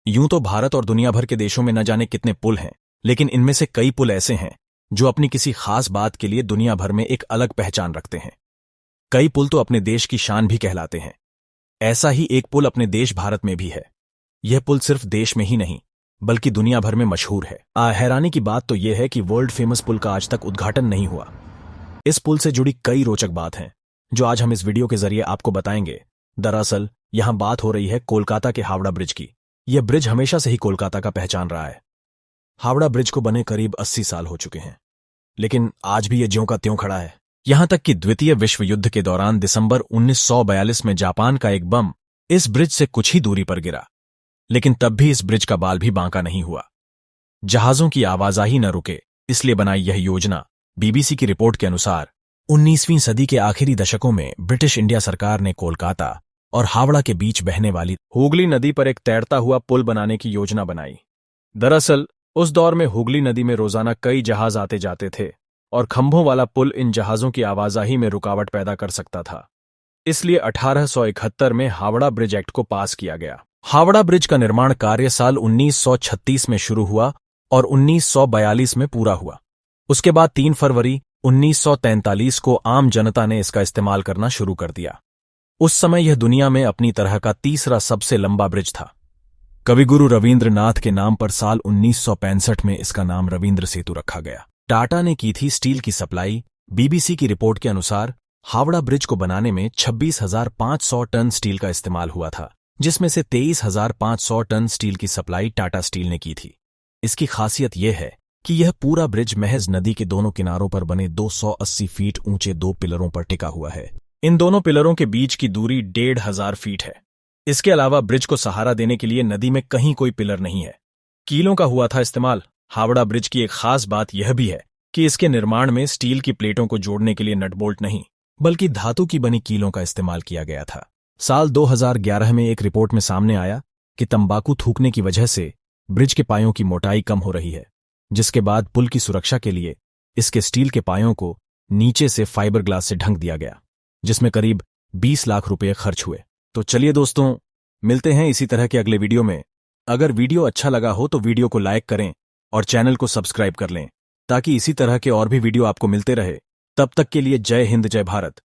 यूं तो भारत और दुनिया भर के देशों में न जाने कितने पुल हैं, लेकिन इनमें से कई पुल ऐसे हैं जो अपनी किसी खास बात के लिए दुनिया भर में एक अलग पहचान रखते हैं। कई पुल तो अपने देश की शान भी कहलाते हैं। ऐसा ही एक पुल अपने देश भारत में भी है। यह पुल सिर्फ देश में ही नहीं बल्कि दुनिया भर में मशहूर है। हैरानी की बात तो यह है कि वर्ल्ड फेमस पुल का आज तक उद्घाटन नहीं हुआ। इस पुल से जुड़ी कई रोचक बात हैं जो आज हम इस वीडियो के जरिए आपको बताएंगे। दरअसल यहां बात हो रही है कोलकाता के हावड़ा ब्रिज की। यह ब्रिज हमेशा से ही कोलकाता का पहचान रहा है। हावड़ा ब्रिज को बने करीब 80 साल हो चुके हैं, लेकिन आज भी यह ज्यों का त्यों खड़ा है। यहां तक कि द्वितीय विश्व युद्ध के दौरान दिसंबर 1942 में जापान का एक बम इस ब्रिज से कुछ ही दूरी पर गिरा, लेकिन तब भी इस ब्रिज का बाल भी बांका नहीं हुआ। जहाजों की आवाजाही न रुके, इसलिए बनाई यह योजना। बीबीसी की रिपोर्ट के अनुसार 19वीं सदी के आखिरी दशकों में ब्रिटिश इंडिया सरकार ने कोलकाता और हावड़ा के बीच बहने वाली हुगली नदी पर एक तैरता हुआ पुल बनाने की योजना बनाई। दरअसल उस दौर में हुगली नदी में रोजाना कई जहाज आते जाते थे और खंभों वाला पुल इन जहाजों की आवाजाही में रुकावट पैदा कर सकता था। इसलिए 1871 में हावड़ा ब्रिज एक्ट को पास किया गया। हावड़ा ब्रिज का निर्माण कार्य साल 1936 में शुरू हुआ और 1942 में पूरा हुआ। उसके बाद 3 फरवरी 1943 को आम जनता ने इसका इस्तेमाल करना शुरू कर दिया। उस समय यह दुनिया में अपनी तरह का तीसरा सबसे लंबा ब्रिज था। कविगुरु रविंद्रनाथ के नाम पर साल 1965 में इसका नाम रविंद्र सेतु रखा गया। टाटा ने की थी स्टील की सप्लाई। बीबीसी की रिपोर्ट के अनुसार हावड़ा ब्रिज को बनाने में 26,500 टन स्टील का इस्तेमाल हुआ था, जिसमें से 23,500 टन स्टील की सप्लाई टाटा स्टील ने की थी। इसकी खासियत यह है कि यह पूरा ब्रिज महज नदी के दोनों किनारों पर बने 280 फीट ऊंचे 2 पिलरों पर टिका हुआ है। इन दोनों पिलरों के बीच की दूरी 1,500 फीट है। इसके अलावा ब्रिज को सहारा देने के लिए नदी में कहीं कोई पिलर नहीं है। कीलों का हुआ था इस्तेमाल। हावड़ा ब्रिज की एक खास बात यह भी है कि इसके निर्माण में स्टील की प्लेटों को जोड़ने के लिए नट बोल्ट नहीं बल्कि धातु की बनी कीलों का इस्तेमाल किया गया था। साल 2011 में एक रिपोर्ट में सामने आया कि तंबाकू थूकने की वजह से ब्रिज के पायों की मोटाई कम हो रही है, जिसके बाद पुल की सुरक्षा के लिए इसके स्टील के पायों को नीचे से फाइबर ग्लास से ढक दिया गया, जिसमें करीब 20 लाख रुपए खर्च हुए। तो चलिए दोस्तों, मिलते हैं इसी तरह के अगले वीडियो में। अगर वीडियो अच्छा लगा हो तो वीडियो को लाइक करें और चैनल को सब्सक्राइब कर लें ताकि इसी तरह के और भी वीडियो आपको मिलते रहे। तब तक के लिए जय हिंद, जय भारत।